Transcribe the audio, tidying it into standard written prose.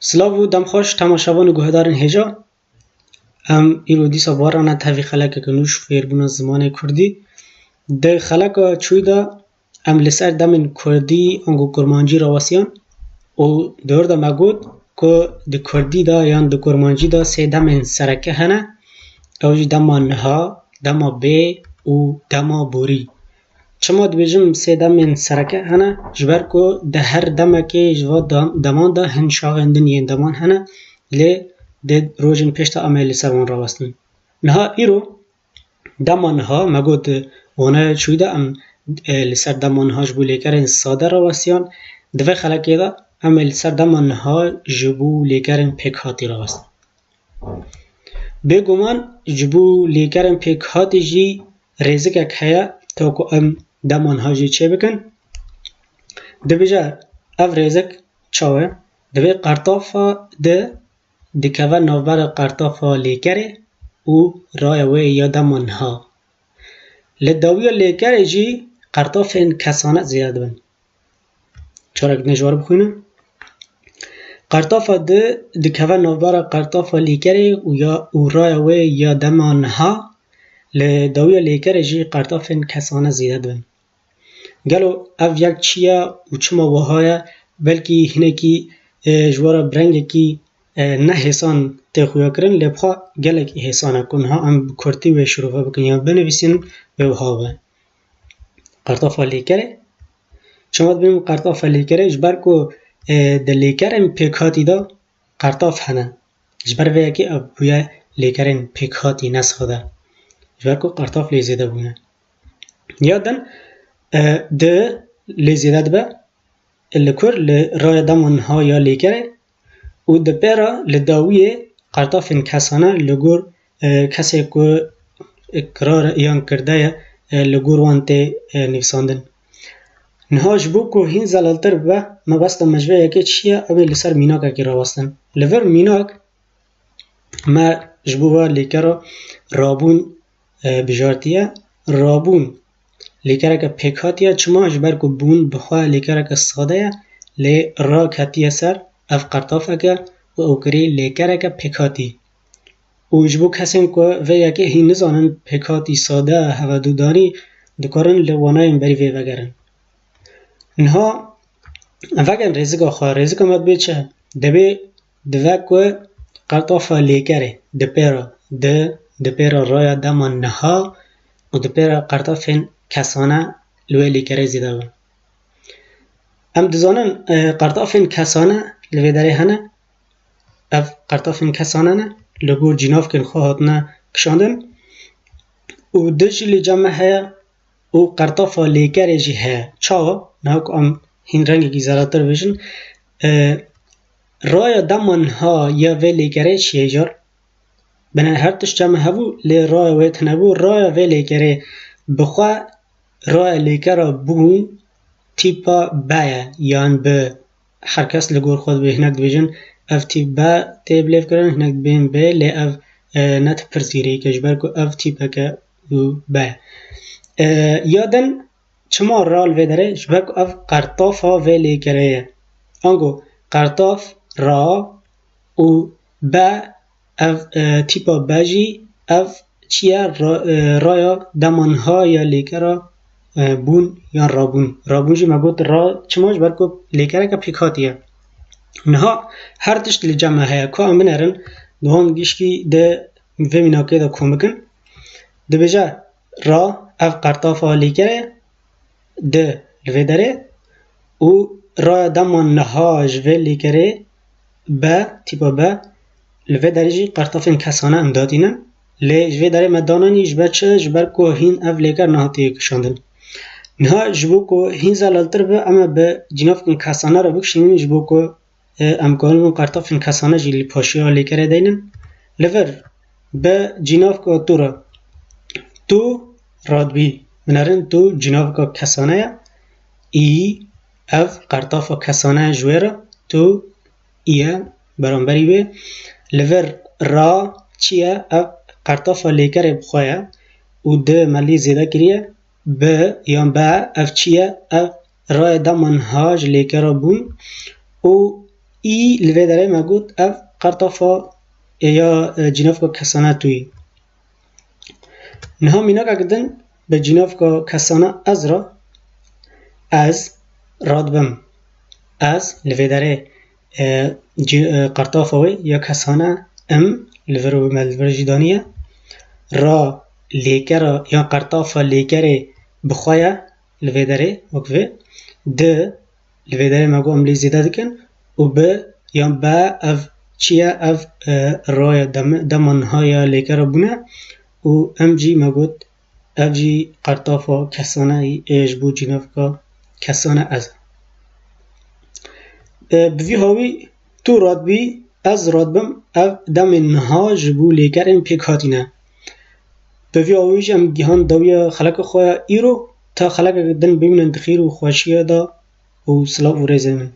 سلاو و دمخوش تماشاوان و گوهدارن هجا ام ایرو دیسا بارانه تاوی خلقه که نوش فیربون زمان کردی ده خلقه چوی دا ام لسر دمین کردی انگو کرمانجی رواسیان و دور دا مگود که ده کردی دا یان ده کرمانجی دا سه دمین سرکه هنه اوجی دما نها دما بی و دما بوری چما دویجم سه دمین سرکه هنه جبر که ده هر دمه که جوا دمان دا هن شاغندن ین دمان هنه لی ده روژن پیشتا امیلی سروان راوستن نها ایرو دما نها مگود وانه چوی دا ام لسر دما نها جبو لیکرین ساده راوستیان دوی خلقه دا ام لسر دما نها جبو لیکرین پیک هاتی راوستن بگومان جبو لیکرین پیک هاتی جی ریزکه که هیا تا که ام دمان ها جی چه بکن دبیجا اف ریزک چاوه دوی قرطافا دکوه نوبر قرطافا لیکره و رایوه یا دمان ها لدوی لیکره جی قرطافین کسانه زیاد بن چارک نجوار بخوینه قرطافا دکوه نوبر قرطافا لیکره و رایوه یا دمان ها لدوی لیکره جی قرطافین کسانه زیاد بن گلو اف یک چیه و چما وهایا بلکی هنکی جوارا برنگی کی نه حسان تخویا کرن لبخوا گلک حسانه کن ها ام کرتی و شروفه بکن یا بنویسین به وهاوه قرطافا لیکره چما بیم قرطافا لیکره جبر کو د لیکرن پیکاتی دا قرطاف هنه جبر ویا کی ابویا لیکرن پیکاتی نسخده جبر کو قرطاف لیزیده بونه یادن ده لیزیده به لکور لرای دمان ها یا لیکره و ده پیرا لداویه قرطافین کسانه لگور کسی که اقرار ایان کرده لگور وانته نفساندن نها جبو که هین زلالتر به مبست مجوه یکی چیه اوی لسر میناک اکی راوستن لور میناک ما جبو با لیکره رابون بجارتیه رابون لیکره که پیکاتیه چما جبر که بون بخواه لیکره که ساده لی را کتیه سر اف قرطافه که و اوکری لیکره که پیکاتی و جبو کسیم که وی یکی هی نزانن پیکاتی ساده هوا دودانی دکارن لوانایم بری وی وگرن نها وگن ریزگا خواه ریزگا مد بید چه دبی دوه که قرطافه لیکره دپیرا رای دمان نها و دپیرا قرطافین کسانه لوی لیکره زیده و ام دزانن قرطافین کسانه لوی داره هنه اف قرطافین کسانه نه لگور جناف کن خواهاتنه کشاندن و دجی لی جمعه هیا و قرطافا لیکره جی هیا چاوا نهاک ام هین رنگی که زراتر بشن رای دمان ها یا وی لیکره چیه جار بنا هر تش جمعه هبو لی رای ویت نبو رای وی لیکره بخوا رای لیکره بون تیپا بایا یان به هر کس لگور خود به هنک دویجن اف تیپ با تیب لیف کرن هنک بین به لی اف نت پرسیری کجبر کو اف تیپا که بایا یادن چما رال وی داره جبر کو اف قرطافا وی لیکره انگو قرطاف را و با اف تیپا باجی اف چیه رایا دمانها یا لیکره بون یا رابون جی مگود را چماش برکو لیکره که پیکاتیه نها هر تشت لی جمعه هیا که امن ارن دوان گیشکی ده ومیناکه ده کومکن ده بجا را اف قرطافا لیکره ده لوی داره و را دمان نهاج و لیکره با تیپا با لوی داره جی قرطافین کسانه امدادینن لی جوی داره مدانانی جبر چه جبر که هین اف لیکر نهاتیه کشاندن نها جبو که هین زلالتر به اما به جناف کن کسانه را بکشیم جبو که امکانون قرطافین کسانه جیلی پاشی ها لیکره دینن لور به جناف که تو را تو رادبی منارن تو جناف که کسانه ای اف قرطافا کسانه جویره تو ایه برانبری به لور را چیه اف قرطافا لیکره بخواه و ده ملی زیده کریه به یا با اف چیه اف رای دمان هاج لیکره بون و ای لوی داره ما گوت اف قرطافا یا جناف کا کسانه توی نها مینا کدن به جناف کا کسانه از را از رادبم از لوی داره قرطافا وی یا کسانه ام لورو ملور جدانیه را لیکر یا قرطافا لیکر بخوایا لوی داره وکوه د لوی داره مگو عملی زیده دکن و به یا با اف چیه اف رای دمانهای لیکر بونه و ام جی مگود اف جی قرطافا کسانه ایش بو جناف کا کسانه از بوی هاوی تو راد بی از راد بم اف دم نها جبو لیکر این پیک هاتینه بوی هاویش ام گیهان داوی خلق خواه ایرو تا خلق دن ببینن دخیر و خوشیه دا و سلاف و ریزه من